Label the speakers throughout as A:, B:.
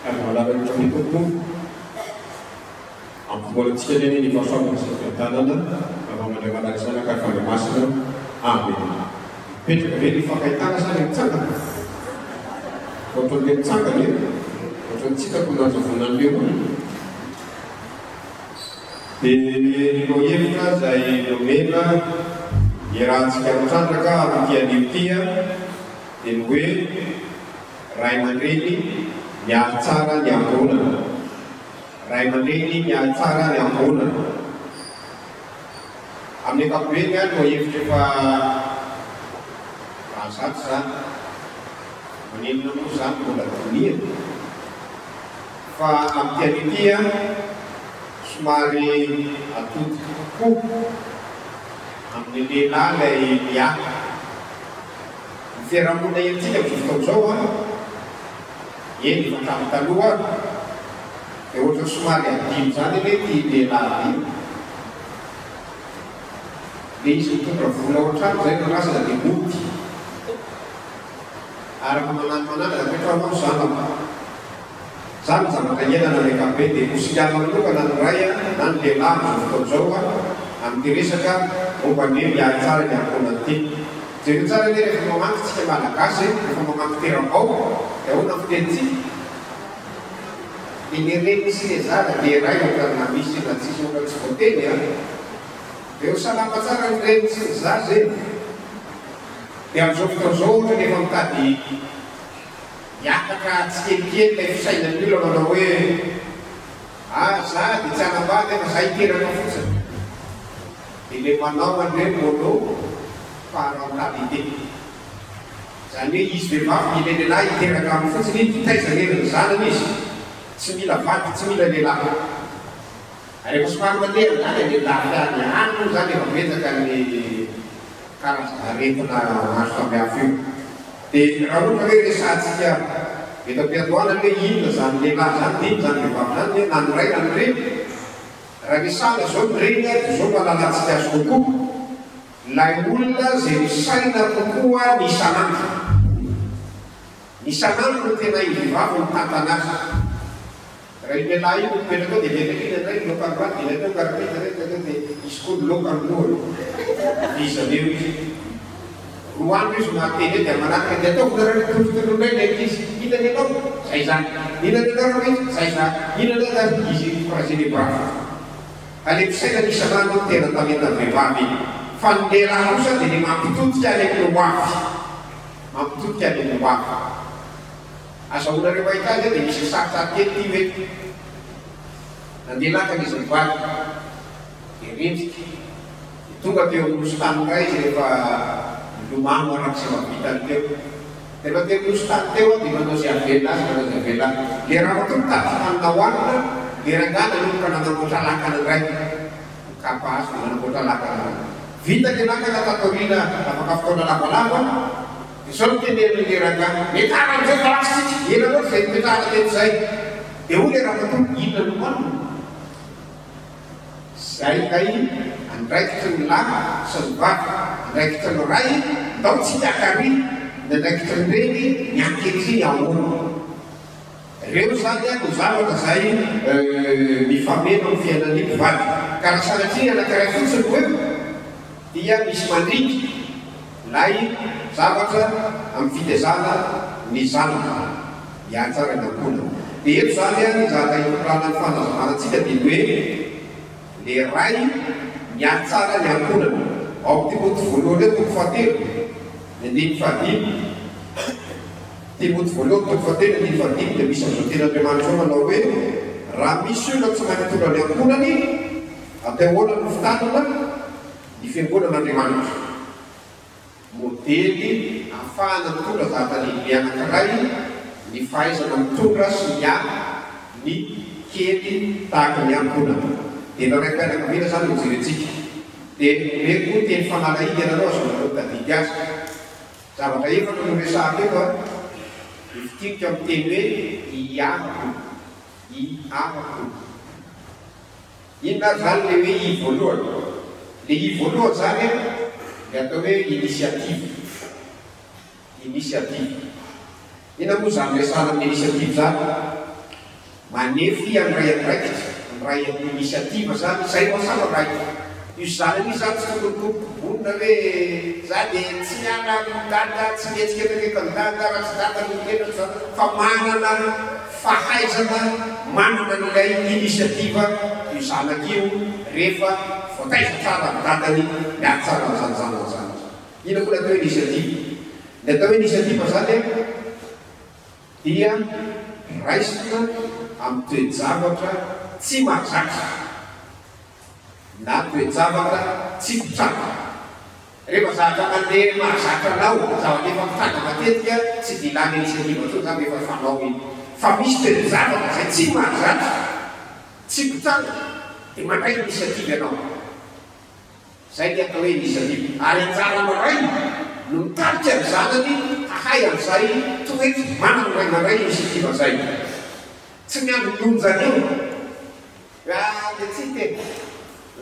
A: Armalavany tompo ampivolantsika ny ny fahasoavana sy fitanana avamana malarisana ka fanamasina aminy mipetraka ve ny fankahitana sany mitsangana ohatran'le mitsangana ohatran'tsika ko nanjavonan'le olona dia no hevitra zay nomena iarahantsika mitrandraka amin'ity anivotya dia ny hoe ray aman-dreny mialy tsara ny ambonana ray aman-dreny mialy tsara ny ambonana amin'ny ankapobeny any no hevitra efa rahazaty zany manenina moa zany mbola doniana fa amin'ity anivotya somary atody kokoa amin'ny lehilahy lay miaka ny fiarahamonina entsika amin'izao fotoana zao a eny fa hatramin'ny taloha dia ohatra somary adimy zany ane ty lehilahy io dia izy mitondra vola ohatrany zay no rasana dia moty araka manano zapetramanao zany zavatra ienana ny ankapbe dia mosikiana manokana ny ray na ny lehilahy amin'izao fotoana zao a amin'ity resaka momban'ny mialy tsara ny ambonana ty jereo tsara ne rehefa mamanty tsika malagasy rehefa mamanty teram-bao dia ahoana fitenitsika dia nyreny misy le zara dia ray ohatrana misy na tsisy ohatra tsy voateny a dia ho salama tsara ny reny sy ny zaza eny dia amin'izao fotoana zao ohatra nefa mitady hiakatra tsy kelikely lay fisainan'ny olona manao hoe za dia tsy anambady fa za hiterana fotsiny dia le manao an'ireny mono parentalité zany hoe izy vehivavy ile lehilahy hiteraka amin'ny fotsiny iny hitaizana eriny zanany izy tsy mila vaty tsy mila lehilahy rehefa somary mandeha zany lehilahy any ano zany efa betsaka ny karazana aretina maro samihafa io dia raha ohatra hoe resantsika etam-piandohana hoe inona zany lehilahy zany dia ino zany vehivavy zany hoe na ny ray na ny reny raha resana zao ny reny a dia zao malalantsika azy kokoa lay olona zay misaina kokoa ny isanandro ny isanandro no tena ivehivavy ny tantana azy raha io lehilahy io mipetraka ao dia vetakina ray lokanroaty dia natao karaketa rehetra dia izy koa ny lokanroa izaneo izy roa andro izy mahateny dia manaraka dia ataoko nareo tolotolondray ndraiky izy ina ny anao zay zany ina ny anao izy zay zany ina ny zany izy frazeny brava ale mpisaina ny isanandro tena tamena vehivavy iny fa ny lehilahy kosa dia ny mampitotika any amin'ny hoavy mampitotika any amin'ny hoavy azahoanareo mahita azy dia misy sarotsarotkely ty hoe nandeha lakana izy mivady dia rindrika tonga teo amin'nosotany ray izy rehefa milomano arak'izay mavitany teo rehefa teo amin'nosotany teo dia manao zay avela azy manao zay avela le raha matao mitady fanina hoanina dia rangana aloka nanamboatra lakana ray kapa azy nanamboatra lakana vita le lakana tatoriana afaka fotoana lavalava dia sao miteneniny le rangana metara am'izay falasitsika ena loatra zay metara tenyzay dia ho le raha matao inona no hoanina zay kay andraikitry ny lahy sy ny vavy andraikitry ny ray ndao tsy hiakary ny andraikitry ny reny mianketry ahoana reo zany a no zavatra zay mifameno amin'ny fiainan'ny mpivady ka raha sanatria anankiray fotsiny hoe dia misy mandriky lay zavatra amin'ny fitezana ny zanaka miatsara ny ampona dia eto zany a ny zaka hikorana ny fanazavanatsika dia hoe le ray mialy tsara ny amponana ao tymoty voalohany eo toko fahatelo ny andiny fahadimy tymoty voalohany toko fahatelo andiny fahadimy dia misy am'izao ten'andriamanitra ao manao hoe raha misy olona tsy manatona ny amponany atao ahoana ny fitanana ny fiangonan'andriamanitra modely ahafahana mitondra zavatany anankiray ny fahaizana mitondra sy miala ny kely tahaka ny amponana dia naraipianakavina zany no jeretsika dia hoe koa teny fanalahidy anareo azo nanao tadidy azy zavatra efatra no resahako eto a ifitirika amin'ny teny hoe iavako inona zany le hoe i voalohany le i voalohany zany le atao hoe initiative ina moa zany resana amin'ny initiative zany manefy am'ray andraikitra ray inisiativa zany zay masama raiky io zany io zany tsy tokony hoe za de tsy miana midada tsy mietsika rehefa midada raha tsy dada nokena zany fa manana fahaizana manana n'ilay inisiativa io zanak'io rehefa voataiza tsara midadany miady tsara am'zany zany ina koa natao inisiativa ny atao hoe inisiativa zany dia raisina amin'ny toe-javatra tsy mahazatra na toe-javatra tsy pitraka rehefa zaka mandeha mahazatranao zava-defa pitraka matetika tsy dilany inisiativa to zany efa fanao iny fa misy toe-javatra zay tsy mahazatra tsy pitraka dia mandray inisiativa ianao zay dia atao hoe inisiativa ary anjara maray no mitarika ny zanany hahay am'izay toetra manana ray mandray inisiativa zay tsy miandro lonjany io de tsy tena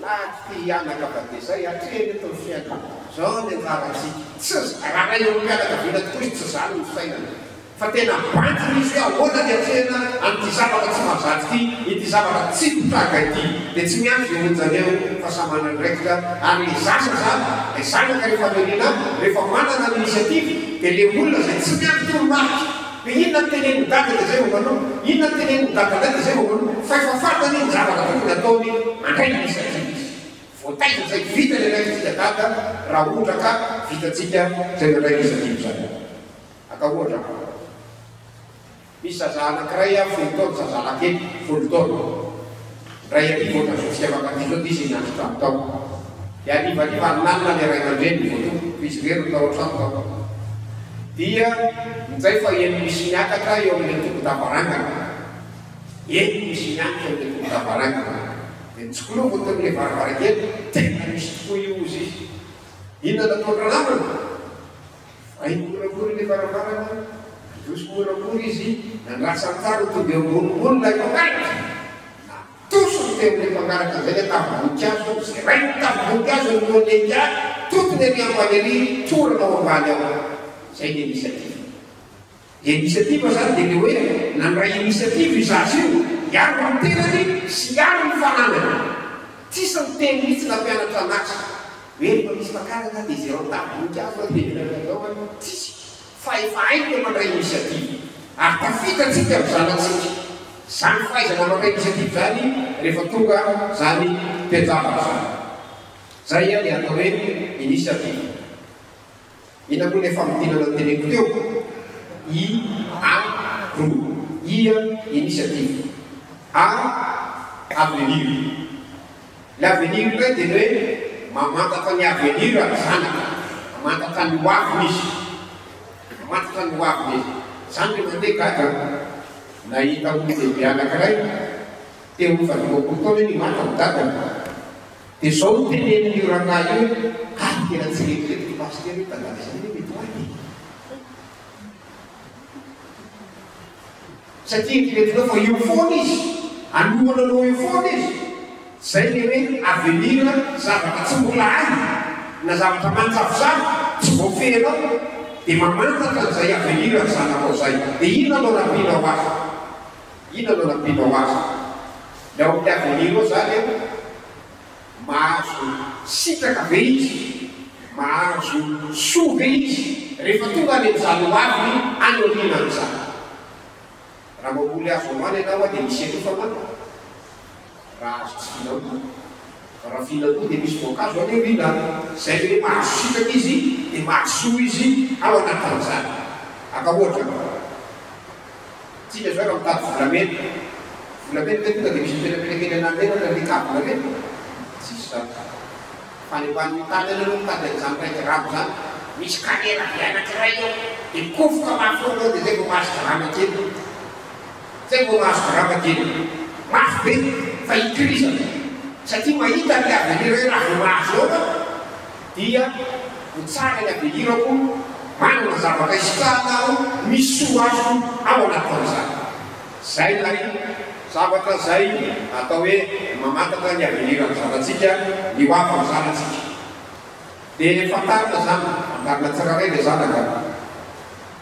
A: laty anaka fa de zay atreny atao fiaina zao ny anjaratsika tsy raha ray eo mpianakaviana tokoa izy tsy zany ny fisainana fa tena bantiny izy hoe ahoana ny atrena an'ity zavatra tsy mahazaty ity zavatra tsy pitraka ity de tsy miandro de lonjany eo fa samana ndraikitra ary le zasa zany le zanaka rehefa menina rehefa manana ny inisiativa de le olona zay tsy miandro toromaky hoe inona ny teneny dada de zay homanao inona ny teneny dada nday de zay homanao fa efa fatany ny zavatra tokony ataony mandray inisiativa izy voataiza zay vita le raitsika dada raha ohatra ka vitatsika zay mandray inisiativa zany aka ohatra misy zaza anankiray a folo taona zazanakely folo taona ray arivo ohatra zao fitiavakatiso aty izy nyandro tramotao de alivaliva nanana le ray aman-dreny voto izy rery tao an-trano tao dia nizay fa eny misy miakatra eo amin'le tombo-davarangana eny misy miakatra eo amin'le tombo-davarangana de nitsokolova to amin'le varavarakely tena misy tokoa io izy inona nataonra namana fa imoramory le varavarana dosy moramory izy nandrasany tsara tonga eo ambonimbonina ipangaraka natosony teo amin'le mpangaraka zay le tavy-boninkazo zay ray tavy-boninkazo nolenga totony ary ambany ary toranao ambany ao zay ny inisiativa inisiativa zany de le hoe nandray inisiativa izazy io iaro ny tenany sy iaro ny fananany tsisy ny teny mihitsy nampianatra anazy hoe rehefa misy mpangaraka de zay tavy-boninkazo deao tsisy fa efa hainy le mandray inisiativa ary tafitatsika am'zanatsika zany fahaizana mandray inisiativa zany rehefa tonga zany toe-javatra zany zay le atao hoe inisiativa ina koa le famidinana ny teneko teo ia inisiativa avenir le avenir ray de hoe mamantatra ny avenir ary zanaka mamantatra ny hoaviny izy mamantatra ny hoaviny izy zany le mandeha gaga nahita olo lehibe anankiray teo fa dimampolo taona ny manta midadana de zao no teneniny io rangahy io tena tsy retirety pastery tandalisany mety hoany satria kiretinao fa io foana izy anohananao io foana izy zay le hoe avenir zavatra tsy mbola ay na zavatra mantsavozavo tsy voafehnao de mamantatra n'zay avenir ny zanakao zay de ino anao nampinao azy ino anao nampinao azy le ao amin'ny avenir ao zany mahazo sitraka ve izy mahazo soa ve izy rehefa tonga any am'zany hoaviny any orinany zany raha mamoly azo amany ianao a de misy etofa mana raha azo tsy finao fa raha finao koa de misy voankazo any orinany zay le mahazo sitraka izy de mahazo soa izy ao anatin'izany aka ohatra tsika zao raha mitady volamena volamena le tonga de misy penapelakely anandena na likavolamena tsisy zany fanimban'ny tany anao mitady an'izany raiky rabo zany misy kanera be anankiray eo de kofoka mafy ao de zay vo mahazo garama kely zay vo mahazo garama kely mafy be fa ikirizana satria mahita ny avenir hoe raha vo mahazo ao dia ho tsara ny avenirako manana zavatra isitrahanao misy soa azo ao anatin'izany zay lay zavatra zay atao hoe mamantatra ny avenir ny zanatsika ny hoafa ny zanatsika de fantarina zany fantarina tsiraray le zanaka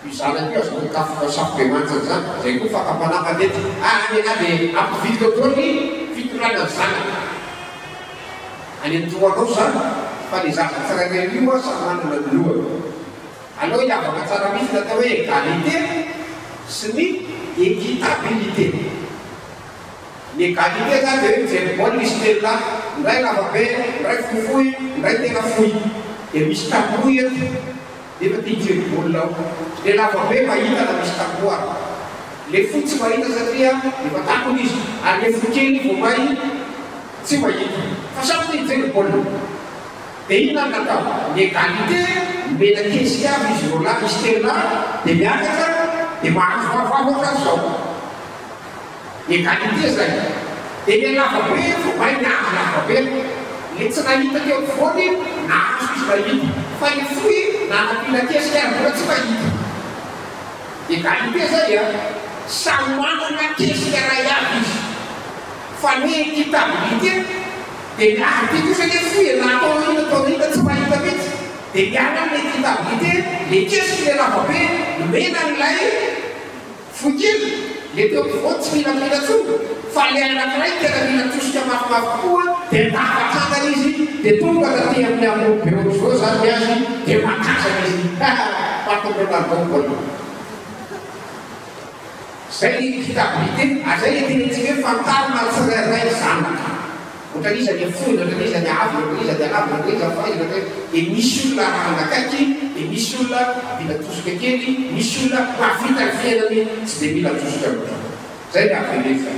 A: Misalnya dia harus mengkafka sampai macam sana. Saya itu fakap anak adik. Adik, apa video ini? Fituran dan sana. Adik tua dosa. Pada saat saya kedua sama dengan dua. Kalau yang cara bisa tahu kalite seni ekitabilite. Ni kalite saja saya boleh istilah. Mereka apa? Mereka fui, mereka fui. Yang bisa fui dia bertinggi pulau. Dia lava bema ina na misy taboa. Le fotsy mahita satria efa takony izy. Ary le fokely vao may tsy mahita. Fa samy teny baolina. Dia inona no natao? Ny égalité mena kesy avy izy vao la misy telo dia miakatra dia mahazo vavao ohatran'izao. Ny égalité zay. Dia le lava be vao may nahazo lava be. Le tsy nahita teo afovoany nahazo izy mahita. Fa ny foy nanapila kesy ary mbola tsy mahita. Égalité zay samy manana kesika ray avy izy. Fa ny équitabilité dia miaraka kosa le foy natao ina tsy mahita mihitsy. Dia miaraka amin'ny équitabilité le kesika le lavabe mena n'ilay foy kely. Le teo afovoany tsy milamina tsony. Fa le anankiray tena mila tosika mafimafy koa dia tafakatana izy dia tonga taty amin'ny amory be ohatr'izao zany azy dia makasana izy. Patombenalbombola. Zay ny équitabilité, azay etinetsika hoe fantarina tsirairay zanaka. Ohatran'iza ny foy, ohatran'iza ny avy, ohatran'iza ny alavo, ohatran'iza fahaiza, dia misy olona rahana akaiky, dia misy olona mila tosika kely, misy olona mahavita ny fiainany tsy dia mila tosika loatra. Zay ny avelesa.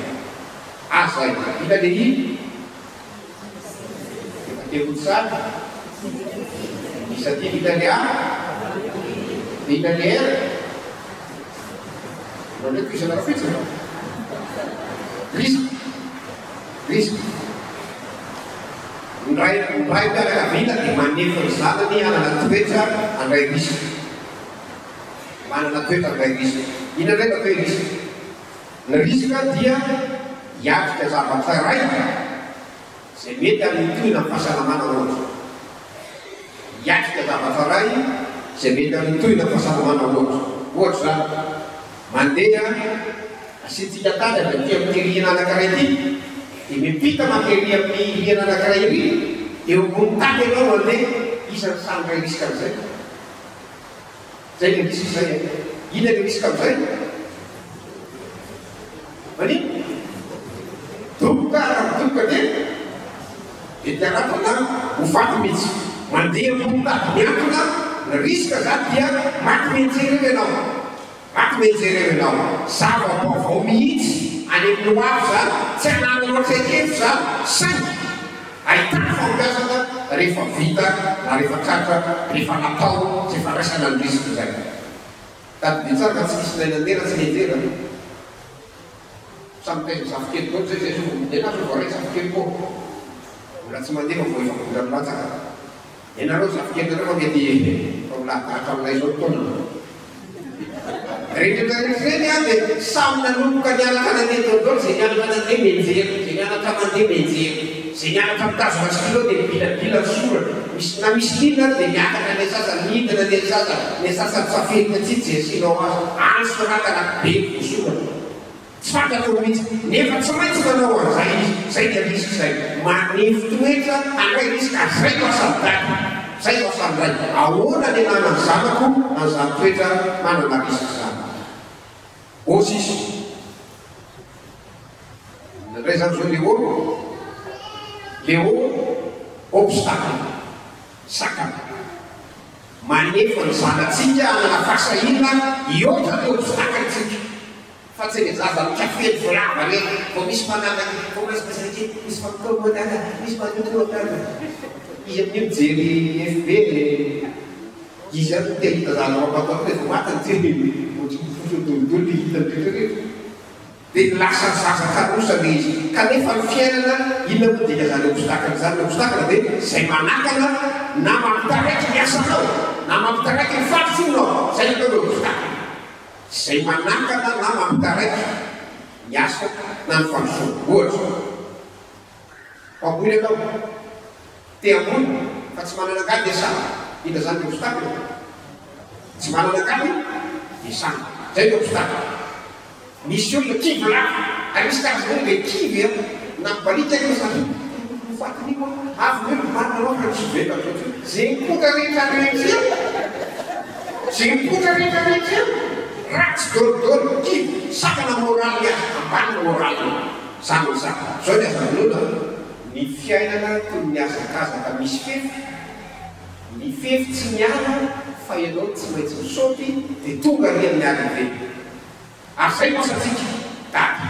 A: Zay. Ina dia iny? Efa tehotsana. Isa ty ina le A. Ina le R. Non è qui se la fece, no? Risky. Ndray miaraka vita dia manefa ny zanany hanana toetra handray risky. Manana toetra handray risky. Ina ndray natao hoe risky? Ny risika dia hiatrika zavatra ray izay mety amin'ny tohina amin'ny fahasalamana ohatra. Hiatrika zavatra ray izay mety amin'ny tohina amin'ny fahasalamana ohatra. Ohatra zany mandeha asiantsika tany avy aty amin'ny rihana anankiray ity dia mipita mankery amin'ny rihana anankiray ry eo ambony tany ianao mandeha isan'ny samy ray risika amin'izay. Zay le risky zay. Ina le risika amin'izay? Manino? Doboka raha dia tianatona ho faty mihitsy. Mandeha ambony tany miantona ny risika zany dia maty mianjera ianao. Maty mianjera ianao. Zava-baovao mihitsy any amin'ny hoavy zany tsy hanana loatra ekefy zany saingy ahitana fampiasana rehefa vita na rehefa tratra rehefa natao tsy fandraisana ny risika zay. Tady dia tsara ka tsy misy nainandera tsy nianjera. Samy tena zavokely koa zay zay ena voaray zavokely koa. Mbola tsy mandeha vao efa vola milatsaka. Ianareo zavokely nareo mety fa miladatra aminay zao taona. Rehetrarehetra zany dia samy nanomboka nianatra nandeha daholo zay nianatra nandeha mianjera, zay nianatra mandeha mianjera, zay nianatra mitazona stylo dia bilabila soratra. Na misy lina dia miakatra ilay sasany midina ilay sasany, ilay sasany safenina tsitsy zay asianao azy. Any soratana be voasoratra. Tsy fantatro mihitsy. Nefa tsy maintsy manao an'izay izy. Zay dia risky zay. Manefy toetra handray risika. Zay no asamidady. Zay no asamidady. Ahoana ny ananany zanako an'izany toetra manana risika zany. Ohatsy izy. Indray zany zao Léo obstacle. Sakana. Manefa ny zanatsika hanana fahasahiana hiôtra ny obstacle-tsika. Fa tsy le zaza mikafety volava rehetra vao misy manana vao masipasarake misy fampitao manana misy manotro manana. Izy amin'io mijery FB izy any tehita zana mampatao rehefa matany tseny otrifosodolodolo hitany rehetrarehetra. Dia lasa zaza karosana izy. Kanefa ny fiainana inona moa dika zany obstacle zany. Ny obstacle dia zay manakana na mampitaraiky ny asanao na mampitaraiky ny fatotsonao. Zay atao hoe obstacle. Zay manakana na mampitaraiky ny asa na ny fatotsona. Ohatra mpaboly ianao te ambony fa tsy manana angady dia samy. Ina zany ny obstacle? Tsy manana angady isany zay no obstacle. Misy olona kivy lafo ary misy karazana hoe le kivy nampalita io satria fatiny avy hoe mananao fa kivy zay mipota rehetra rehetra zay mipota rehetra rehetra ratsy dôlodôlo kivy sakana moraly ambany moraly zany saka zao ny azan'olona ny fiainana toy ny azakazaka misy fefy ny fefy tsy miala fa ianao tsy maintsy misaoty dia tonga ry amin'ny arrivé ary zay masatsika dady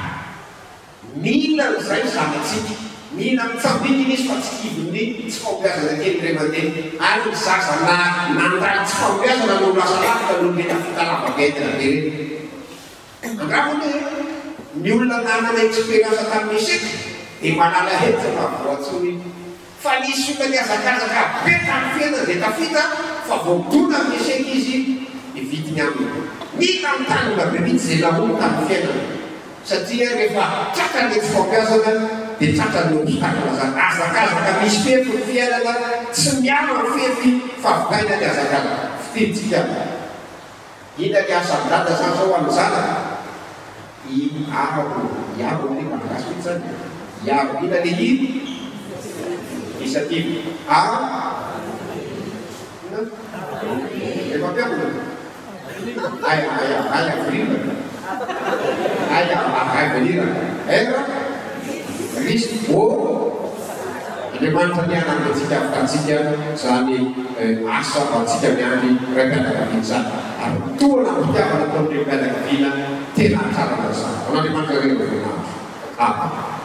A: mila n'izay zanatsika mila mitsambikiny izy fa tsy kiviny tsy fampiazana kely ray mandeha ary ny zaza nandray tsy fampiazana no lasa lavitra no mena fitalavagetina be reny andrafony ny olona nanana expérience tamin'ny eseka dia malala hety mahavoatsony fa nisy olona ny azakazaka be tamin'ny fiainana dia tafita fa voadona amin'ny eseka izy vidiny aminy mila mitanona be mihitsy zay lahono tamin'ny fiainana satria rehefa tratran'ny tsy fampiazana dia tratran'ny obstacle zany azakazaka misy fefy ny fiainana tsy miama ny fefy fa vogaina ny azakazaka fitiditsika ina ny asa dada zany zao amin'ny zanaka iaro ny malagasy mihitsy zany iaro ina le isativy efa mpiamina aya virina aya virina era risy Andriamanitra niana amintsika afitantsika zany asa antsika miany raim-pianakaviana zany ary toana mpitiavana ataon'ireo mpianakaviana tena tsara mazany. An'Andriamanitra reny voninahitra.